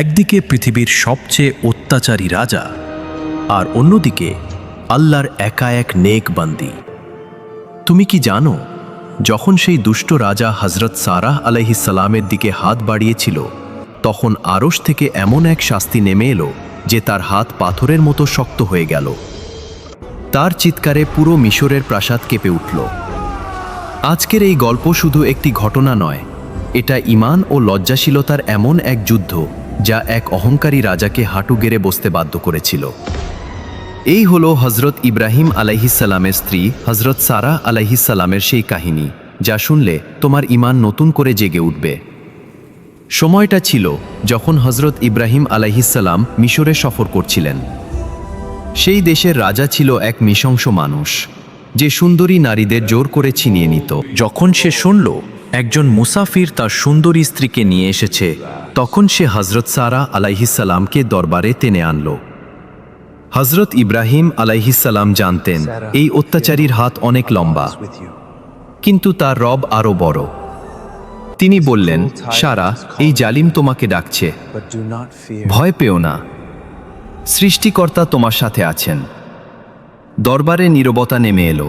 একদিকে পৃথিবীর সবচেয়ে অত্যাচারী রাজা, আর অন্যদিকে আল্লাহর একা এক নেক বান্দি। তুমি কি জানো, যখন সেই দুষ্ট রাজা হযরত সারাহ আলাইহিস সালামের দিকে হাত বাড়িয়েছিল, তখন আরশ থেকে এমন এক শাস্তি নেমে এলো যে তার হাত পাথরের মতো শক্ত হয়ে গেল। তার চিৎকারে পুরো মিশরের প্রাসাদ কেঁপে উঠল। আজকের এই গল্প শুধু একটি ঘটনা নয়, এটা ঈমান ও লজ্জাশীলতার এমন এক যুদ্ধ যা এক অহংকারী রাজাকে হাঁটু গেড়ে বসতে বাধ্য করেছিল। এই হলো হযরত ইব্রাহিম আলাইহিস সালামের স্ত্রী হযরত সারাহ আলাইহিস সালামের সেই কাহিনী, যা শুনলে তোমার ঈমান নতুন করে জেগে উঠবে। সময়টা ছিল যখন হযরত ইব্রাহিম আলাইহিস সালাম মিশরে সফর করছিলেন। সেই দেশের রাজা ছিল এক নৃশংস মানুষ, যে সুন্দরী নারীদের জোর করে ছিনিয়ে নিত। যখন সে শুনল একজন মুসাফির তার সুন্দরী স্ত্রীকে নিয়ে এসেছে, তখন সে হযরত সারাহ আলাইহিস সালামকে দরবারে টেনে আনল। হযরত ইব্রাহিম আলাইহিস সালাম জানতেন এই অত্যাচারীর হাত অনেক লম্বা, কিন্তু তার রব আরো বড়। তিনি বললেন, সারাহ, এই জালিম তোমাকে ডাকছে, ভয় পেও না, সৃষ্টিকর্তা তোমার সাথে আছেন। দরবারে নীরবতা নেমে এলো।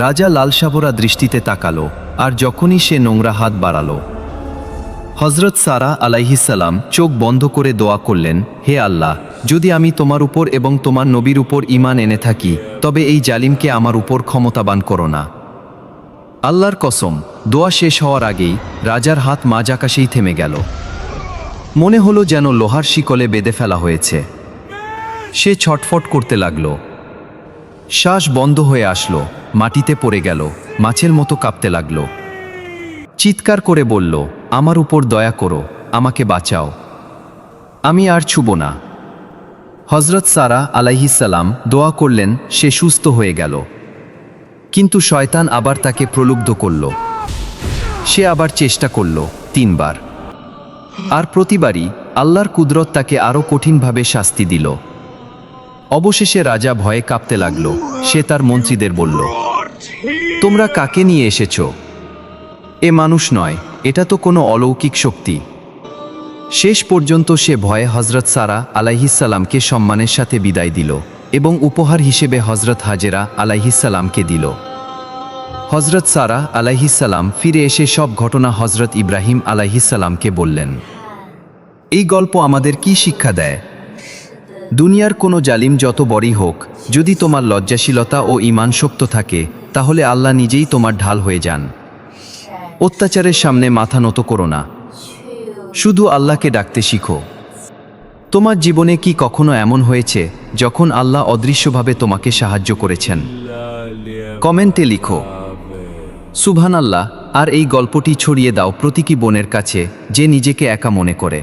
রাজা লালসাভরা দৃষ্টিতে তাকালো, আর যখনই সে নোংরা হাত বাড়ালো, হযরত সারাহ আলাইহিস সালাম চোখ বন্ধ করে দোয়া করলেন, হে আল্লাহ, যদি আমি তোমার উপর এবং তোমার নবীর উপর ঈমান এনে থাকি, তবে এই জালিমকে আমার উপর ক্ষমতাবান করো না। আল্লাহর কসম, দোয়া শেষ হওয়ার আগেই রাজার হাত মাঝ আকাশেই থেমে গেল। মনে হলো যেন লোহার শিকলে বেঁধে ফেলা হয়েছে। সে ছটফট করতে লাগল, শ্বাস বন্ধ হয়ে আসলো, মাটিতে পড়ে গেল, মাছের মতো কাঁপতে লাগল। চিৎকার করে বলল, আমার উপর দয়া করো, আমাকে বাঁচাও, আমি আর ছুব না। হযরত সারাহ আলাইহিস সালাম দোয়া করলেন, সে সুস্থ হয়ে গেল। কিন্তু শয়তান আবার তাকে প্রলুব্ধ করল। সে আবার চেষ্টা করল 3 বার, আর প্রতিবারই আল্লাহর কুদরত তাকে আরো কঠিনভাবে শাস্তি দিল। অবশেষে রাজা ভয়ে কাঁপতে লাগল। সে তার মন্ত্রীদের বলল, তোমরা কাকে নিয়ে এসেছো? এ মানুষ নয়, এটা তো কোনো অলৌকিক শক্তি। শেষ পর্যন্ত সে ভয়ে হযরত সারাহ আলাইহিস সালামকে সম্মানের সাথে বিদায় দিল এবং উপহার হিসেবে হযরত হাজেরা আলাইহিস সালামকে দিল। হযরত সারাহ আলাইহিস সালাম ফিরে এসে সব ঘটনা হযরত ইব্রাহিম আলাইহিস সালামকে বললেন। এই গল্প আমাদের কি শিক্ষা দেয়? দুনিয়ার কোনো জালিম যত বড়ই হোক, যদি তোমার লজ্জাশীলতা ও ঈমান শক্ত থাকে, তাহলে আল্লাহ নিজেই তোমার ঢাল হয়ে যান। অত্যাচারের সামনে মাথা নত করো না, শুধু আল্লাহকে ডাকতে শিখো। তোমার জীবনে কি কখনো এমন হয়েছে যখন আল্লাহ অদৃশ্যভাবে তোমাকে সাহায্য করেছেন? কমেন্টে লিখো সুবহানাল্লাহ। আর এই গল্পটি ছড়িয়ে দাও প্রতীকী বোনের কাছে, যে নিজেকে একা মনে করে।